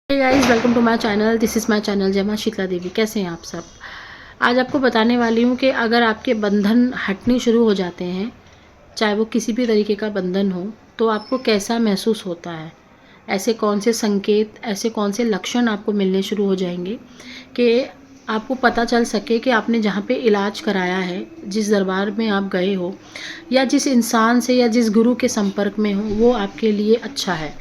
Hey guys, welcome to my channel. This is my channel Jai Maa Sheetla देवी। कैसे हैं आप सब? आज आपको बताने वाली हूँ कि अगर आपके बंधन हटने शुरू हो जाते हैं, चाहे वो किसी भी तरीके का बंधन हो, तो आपको कैसा महसूस होता है। ऐसे कौन से संकेत, ऐसे कौन से लक्षण आपको मिलने शुरू हो जाएंगे कि आपको पता चल सके कि आपने जहाँ पे इलाज कराया है, जिस दरबार में आप गए हो, या जिस इंसान से या जिस गुरु के संपर्क में हो, वो आपके लिए अच्छा है।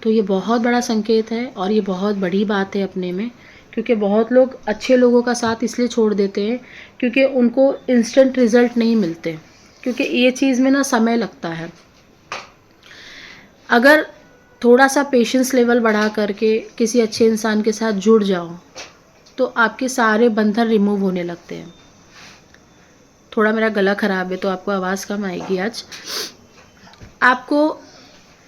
तो ये बहुत बड़ा संकेत है और ये बहुत बड़ी बात है अपने में, क्योंकि बहुत लोग अच्छे लोगों का साथ इसलिए छोड़ देते हैं क्योंकि उनको इंस्टेंट रिजल्ट नहीं मिलते, क्योंकि ये चीज़ में ना समय लगता है। अगर थोड़ा सा पेशेंस लेवल बढ़ा करके किसी अच्छे इंसान के साथ जुड़ जाओ तो आपके सारे बंधन रिमूव होने लगते हैं। थोड़ा मेरा गला ख़राब है तो आपको आवाज़ कम आएगी आज। आपको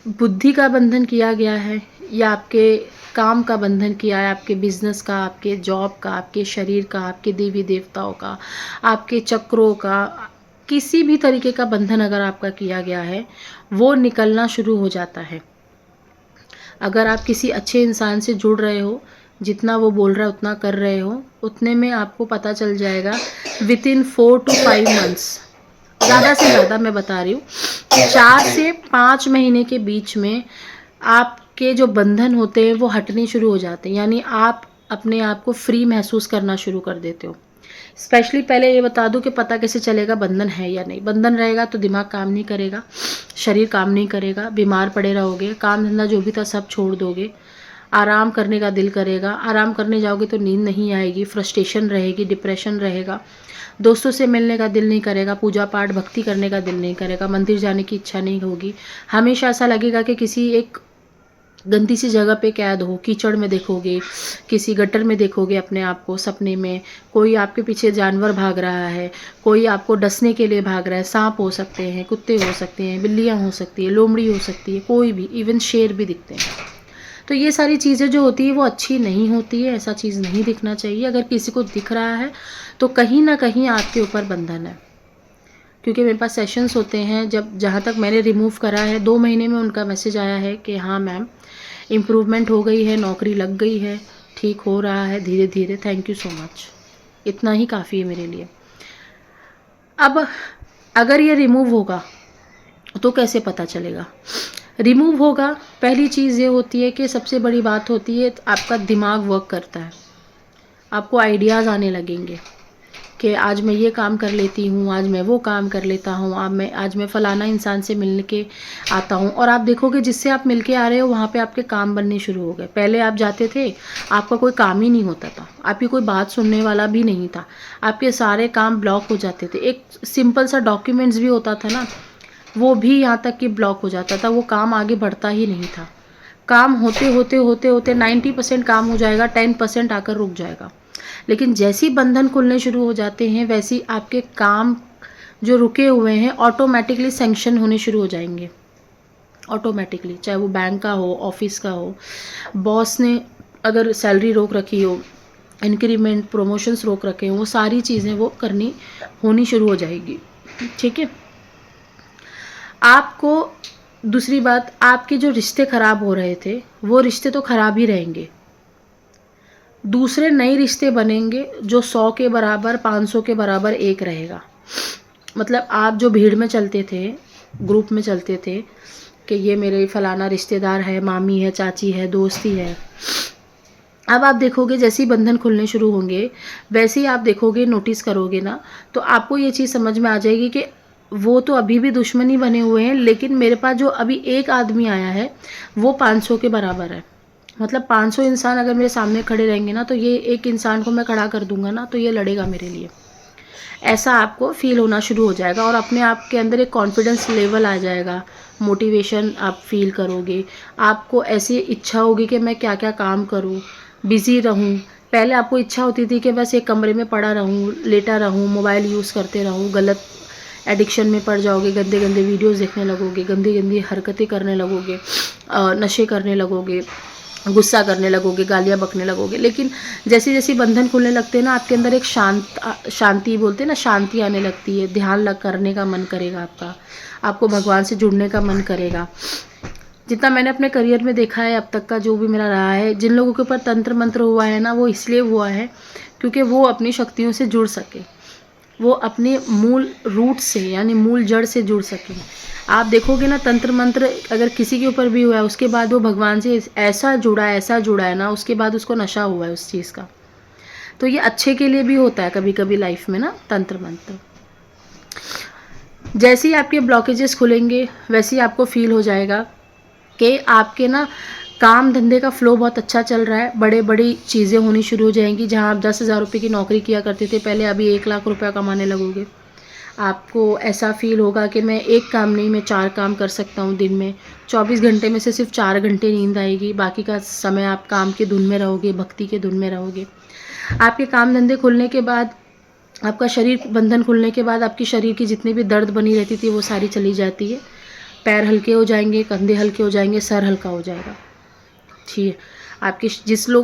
बुद्धि का बंधन किया गया है या आपके काम का बंधन किया है, आपके बिजनेस का, आपके जॉब का, आपके शरीर का, आपके देवी देवताओं का, आपके चक्रों का, किसी भी तरीके का बंधन अगर आपका किया गया है, वो निकलना शुरू हो जाता है। अगर आप किसी अच्छे इंसान से जुड़ रहे हो, जितना वो बोल रहा है उतना कर रहे हो, उतने में आपको पता चल जाएगा विद इन 4 to 5 मंथ्स, ज़्यादा से ज़्यादा मैं बता रही हूँ 4 से 5 महीने के बीच में आपके जो बंधन होते हैं वो हटने शुरू हो जाते हैं। यानी आप अपने आप को फ्री महसूस करना शुरू कर देते हो। स्पेशली पहले ये बता दूं कि पता कैसे चलेगा बंधन है या नहीं। बंधन रहेगा तो दिमाग काम नहीं करेगा, शरीर काम नहीं करेगा, बीमार पड़े रहोगे, काम धंधा जो भी था सब छोड़ दोगे, आराम करने का दिल करेगा, आराम करने जाओगे तो नींद नहीं आएगी, फ्रस्ट्रेशन रहेगी, डिप्रेशन रहेगा, दोस्तों से मिलने का दिल नहीं करेगा, पूजा पाठ भक्ति करने का दिल नहीं करेगा, मंदिर जाने की इच्छा नहीं होगी। हमेशा ऐसा लगेगा कि किसी एक गंदी सी जगह पे कैद हो, कीचड़ में देखोगे, किसी गटर में देखोगे अपने आप को सपने में, कोई आपके पीछे जानवर भाग रहा है, कोई आपको डसने के लिए भाग रहा है। सांप हो सकते हैं, कुत्ते हो सकते हैं, बिल्लियाँ हो सकती है, लोमड़ी हो सकती है, कोई भी, इवन शेर भी दिखते हैं। तो ये सारी चीज़ें जो होती है वो अच्छी नहीं होती है, ऐसा चीज़ नहीं दिखना चाहिए। अगर किसी को दिख रहा है तो कहीं ना कहीं आपके ऊपर बंधन है, क्योंकि मेरे पास सेशंस होते हैं जब, जहाँ तक मैंने रिमूव करा है, 2 महीने में उनका मैसेज आया है कि हाँ मैम इम्प्रूवमेंट हो गई है, नौकरी लग गई है, ठीक हो रहा है धीरे धीरे, थैंक यू सो मच। इतना ही काफ़ी है मेरे लिए। अब अगर ये रिमूव होगा तो कैसे पता चलेगा? रिमूव होगा, पहली चीज़ ये होती है कि सबसे बड़ी बात होती है आपका दिमाग वर्क करता है, आपको आइडियाज़ आने लगेंगे कि आज मैं ये काम कर लेती हूँ, आज मैं वो काम कर लेता हूँ, आज मैं फ़लाना इंसान से मिल के आता हूँ। और आप देखोगे जिससे आप मिल के आ रहे हो वहाँ पे आपके काम बनने शुरू हो गए। पहले आप जाते थे, आपका कोई काम ही नहीं होता था, आपकी कोई बात सुनने वाला भी नहीं था, आपके सारे काम ब्लॉक हो जाते थे। एक सिंपल सा डॉक्यूमेंट्स भी होता था ना, वो भी यहाँ तक कि ब्लॉक हो जाता था, वो काम आगे बढ़ता ही नहीं था। काम होते होते होते होते 90% काम हो जाएगा, 10% आकर रुक जाएगा। लेकिन जैसे ही बंधन खुलने शुरू हो जाते हैं वैसे ही आपके काम जो रुके हुए हैं ऑटोमेटिकली सैंक्शन होने शुरू हो जाएंगे। ऑटोमेटिकली, चाहे वो बैंक का हो, ऑफिस का हो, बॉस ने अगर सैलरी रोक रखी हो, इंक्रीमेंट प्रमोशंस रोक रखे हो, वो सारी चीज़ें वो करनी होनी शुरू हो जाएगी। ठीक है। आपको दूसरी बात, आपके जो रिश्ते खराब हो रहे थे वो रिश्ते तो खराब ही रहेंगे, दूसरे नए रिश्ते बनेंगे जो 100 के बराबर, 500 के बराबर एक रहेगा। मतलब आप जो भीड़ में चलते थे, ग्रुप में चलते थे कि ये मेरे फलाना रिश्तेदार है, मामी है, चाची है, दोस्ती है, अब आप देखोगे जैसे ही बंधन खुलने शुरू होंगे वैसे ही आप देखोगे, नोटिस करोगे ना, तो आपको ये चीज़ समझ में आ जाएगी कि वो तो अभी भी दुश्मनी बने हुए हैं, लेकिन मेरे पास जो अभी एक आदमी आया है वो 500 के बराबर है। मतलब 500 इंसान अगर मेरे सामने खड़े रहेंगे ना, तो ये एक इंसान को मैं खड़ा कर दूंगा ना, तो ये लड़ेगा मेरे लिए। ऐसा आपको फील होना शुरू हो जाएगा और अपने आप के अंदर एक कॉन्फिडेंस लेवल आ जाएगा, मोटिवेशन आप फील करोगे, आपको ऐसी इच्छा होगी कि मैं क्या क्या काम करूं, बिज़ी रहूं। पहले आपको इच्छा होती थी कि बस एक कमरे में पड़ा रहूं, लेटा रहूं, मोबाइल यूज़ करते रहूं, गलत एडिक्शन में पड़ जाओगे, गंदे गंदे वीडियोस देखने लगोगे, गंदी गंदी हरकतें करने लगोगे, नशे करने लगोगे, गुस्सा करने लगोगे, गालियाँ बकने लगोगे। लेकिन जैसे जैसे बंधन खुलने लगते हैं ना, आपके अंदर एक शांति बोलते हैं ना, शांति आने लगती है, ध्यान लग करने का मन करेगा आपका, आपको भगवान से जुड़ने का मन करेगा। जितना मैंने अपने करियर में देखा है अब तक का जो भी मेरा रहा है, जिन लोगों के ऊपर तंत्र मंत्र हुआ है ना, वो इसलिए हुआ है क्योंकि वो अपनी शक्तियों से जुड़ सके, वो अपने मूल रूट से यानी मूल जड़ से जुड़ सके। आप देखोगे ना, तंत्र मंत्र अगर किसी के ऊपर भी हुआ है, उसके बाद वो भगवान से ऐसा जुड़ा है ना, उसके बाद उसको नशा हुआ है उस चीज़ का। तो ये अच्छे के लिए भी होता है कभी कभी लाइफ में ना, तंत्र मंत्र। जैसे ही आपके ब्लॉकेजेस खुलेंगे वैसे ही आपको फील हो जाएगा कि आपके ना काम धंधे का फ्लो बहुत अच्छा चल रहा है, बड़े बड़ी चीज़ें होनी शुरू हो जाएंगी। जहां आप 10,000 रुपये की नौकरी किया करते थे पहले, अभी 1 लाख रुपया कमाने लगोगे। आपको ऐसा फील होगा कि मैं एक काम नहीं, मैं 4 काम कर सकता हूँ दिन में। 24 घंटे में से सिर्फ 4 घंटे नींद आएगी, बाकी का समय आप काम के धुन में रहोगे, भक्ति के धुन में रहोगे। आपके काम धंधे खुलने के बाद, आपका शरीर बंधन खुलने के बाद, आपकी शरीर की जितनी भी दर्द बनी रहती थी वो सारी चली जाती है। पैर हल्के हो जाएंगे, कंधे हल्के हो जाएंगे, सर हल्का हो जाएगा। ठीक है, आपके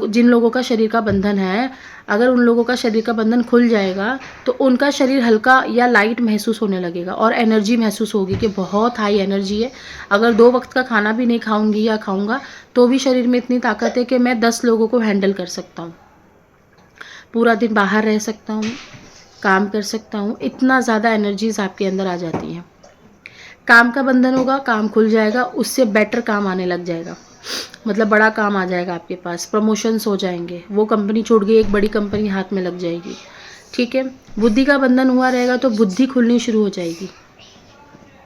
जिन लोगों का शरीर का बंधन है, अगर उन लोगों का शरीर का बंधन खुल जाएगा तो उनका शरीर हल्का या लाइट महसूस होने लगेगा और एनर्जी महसूस होगी कि बहुत हाई एनर्जी है। अगर 2 वक्त का खाना भी नहीं खाऊंगी या खाऊंगा तो भी शरीर में इतनी ताकत है कि मैं 10 लोगों को हैंडल कर सकता हूँ, पूरा दिन बाहर रह सकता हूँ, काम कर सकता हूँ। इतना ज़्यादा एनर्जीज आपके अंदर आ जाती हैं। काम का बंधन होगा, काम खुल जाएगा, उससे बेटर काम आने लग जाएगा, मतलब बड़ा काम आ जाएगा आपके पास, प्रमोशंस हो जाएंगे, वो कंपनी छूट गई, एक बड़ी कंपनी हाथ में लग जाएगी। ठीक है, बुद्धि का बंधन हुआ रहेगा तो बुद्धि खुलनी शुरू हो जाएगी,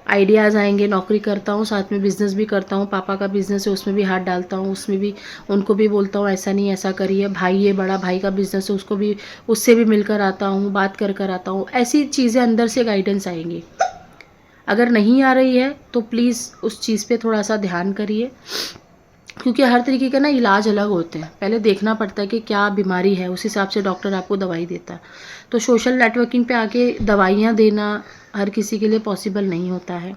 आइडियाज़ आएंगे। नौकरी करता हूँ, साथ में बिजनेस भी करता हूँ, पापा का बिजनेस है उसमें भी हाथ डालता हूँ, उसमें भी उनको भी बोलता हूँ ऐसा नहीं ऐसा करिए। भाई है, बड़ा भाई का बिजनेस है, उसको भी, उससे भी मिलकर आता हूँ, बात कर कर आता हूँ। ऐसी चीज़ें अंदर से गाइडेंस आएंगी। अगर नहीं आ रही है तो प्लीज़ उस चीज़ पे थोड़ा सा ध्यान करिए, क्योंकि हर तरीके का ना इलाज अलग होते हैं। पहले देखना पड़ता है कि क्या बीमारी है, उस हिसाब से डॉक्टर आपको दवाई देता है। तो सोशल नेटवर्किंग पे आके दवाइयाँ देना हर किसी के लिए पॉसिबल नहीं होता है।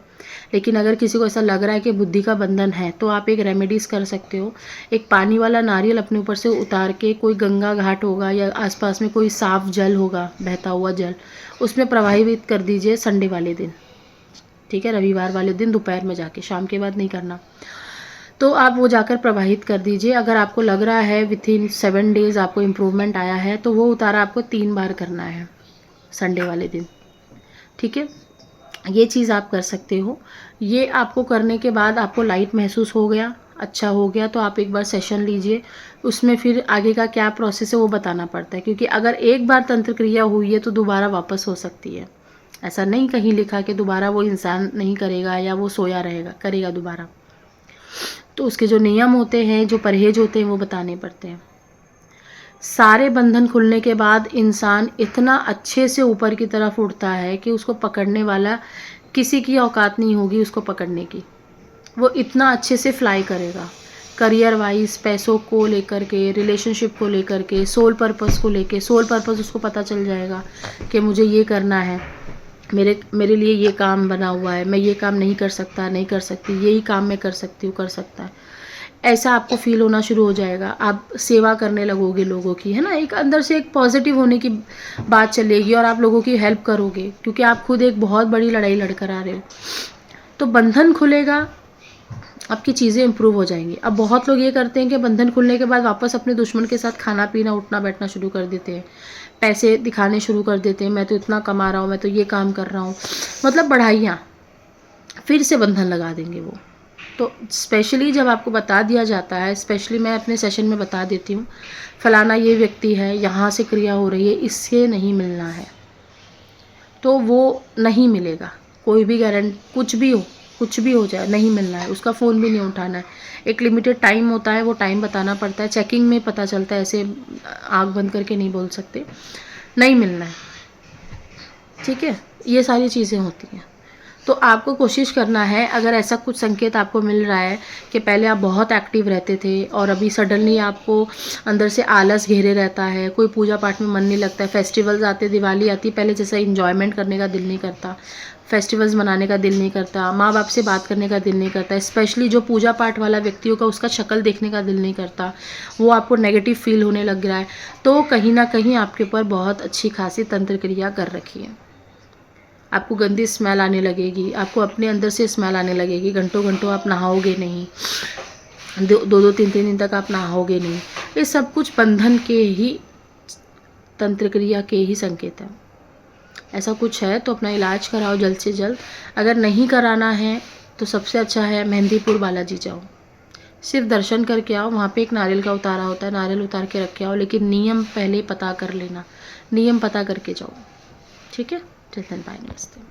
लेकिन अगर किसी को ऐसा लग रहा है कि बुद्धि का बंधन है तो आप एक रेमेडीज़ कर सकते हो। एक पानी वाला नारियल अपने ऊपर से उतार के, कोई गंगा घाट होगा या आसपास में कोई साफ जल होगा, बहता हुआ जल, उसमें प्रवाहित कर दीजिए संडे वाले दिन। ठीक है, रविवार वाले दिन दोपहर में जाके, शाम के बाद नहीं करना। तो आप वो जाकर प्रवाहित कर दीजिए। अगर आपको लग रहा है विथिन 7 डेज़ आपको इम्प्रूवमेंट आया है तो वो उतारा आपको 3 बार करना है संडे वाले दिन। ठीक है, ये चीज़ आप कर सकते हो। ये आपको करने के बाद आपको लाइट महसूस हो गया, अच्छा हो गया, तो आप एक बार सेशन लीजिए। उसमें फिर आगे का क्या प्रोसेस है वो बताना पड़ता है, क्योंकि अगर एक बार तंत्र क्रिया हुई है तो दोबारा वापस हो सकती है। ऐसा नहीं कहीं लिखा कि दोबारा वो इंसान नहीं करेगा या वो सोया रहेगा, करेगा दोबारा। तो उसके जो नियम होते हैं, जो परहेज होते हैं वो बताने पड़ते हैं। सारे बंधन खुलने के बाद इंसान इतना अच्छे से ऊपर की तरफ उड़ता है कि उसको पकड़ने वाला किसी की औकात नहीं होगी उसको पकड़ने की। वो इतना अच्छे से फ्लाई करेगा, करियर वाइज, पैसों को लेकर के, रिलेशनशिप को लेकर के, सोल पर्पस को लेके। सोल पर्पस उसको पता चल जाएगा कि मुझे ये करना है, मेरे लिए ये काम बना हुआ है, मैं ये काम नहीं कर सकता, नहीं कर सकती, यही काम मैं कर सकती हूँ, कर सकता है। ऐसा आपको फील होना शुरू हो जाएगा। आप सेवा करने लगोगे लोगों की, है ना, एक अंदर से एक पॉजिटिव होने की बात चलेगी और आप लोगों की हेल्प करोगे, क्योंकि आप खुद एक बहुत बड़ी लड़ाई लड़कर आ रहे हो। तो बंधन खुलेगा, आपकी चीज़ें इंप्रूव हो जाएंगी। अब बहुत लोग ये करते हैं कि बंधन खुलने के बाद वापस अपने दुश्मन के साथ खाना पीना, उठना बैठना शुरू कर देते हैं, पैसे दिखाने शुरू कर देते हैं, मैं तो इतना कमा रहा हूँ, मैं तो ये काम कर रहा हूँ, मतलब बढ़ाइयाँ, फिर से बंधन लगा देंगे वो। तो स्पेशली जब आपको बता दिया जाता है, स्पेशली मैं अपने सेशन में बता देती हूँ, फलाना ये व्यक्ति है, यहाँ से क्रिया हो रही है, इससे नहीं मिलना है, तो वो नहीं मिलेगा। कोई भी गारंटी, कुछ भी हो जाए, नहीं मिलना है, उसका फ़ोन भी नहीं उठाना है। एक लिमिटेड टाइम होता है, वो टाइम बताना पड़ता है, चेकिंग में पता चलता है, ऐसे आँख बंद करके नहीं बोल सकते, नहीं मिलना है। ठीक है, ये सारी चीज़ें होती हैं। तो आपको कोशिश करना है, अगर ऐसा कुछ संकेत आपको मिल रहा है कि पहले आप बहुत एक्टिव रहते थे और अभी सडनली आपको अंदर से आलस घेरे रहता है, कोई पूजा पाठ में मन नहीं लगता है, फेस्टिवल्स आते, दिवाली आती, पहले जैसा इन्जॉयमेंट करने का दिल नहीं करता, फेस्टिवल्स मनाने का दिल नहीं करता, माँ बाप से बात करने का दिल नहीं करता, स्पेशली जो पूजा पाठ वाला व्यक्ति होगा उसका शक्ल देखने का दिल नहीं करता, वो आपको नेगेटिव फील होने लग रहा है, तो कहीं ना कहीं आपके ऊपर बहुत अच्छी खासी तंत्र क्रिया कर रखी है। आपको गंदी स्मेल आने लगेगी, आपको अपने अंदर से स्मेल आने लगेगी, घंटों घंटों आप नहाओगे नहीं, दो दो तीन तीन दिन तक आप नहाओगे नहीं। ये सब कुछ बंधन के ही, तंत्र क्रिया के ही संकेत हैं। ऐसा कुछ है तो अपना इलाज कराओ जल्द से जल्द। अगर नहीं कराना है तो सबसे अच्छा है मेहंदीपुर बालाजी जाओ, सिर्फ दर्शन करके आओ। वहाँ पे एक नारियल का उतारा होता है, नारियल उतार के रख के आओ, लेकिन नियम पहले पता कर लेना, नियम पता करके जाओ, ठीक है। चलते हैं, बाय, नमस्ते।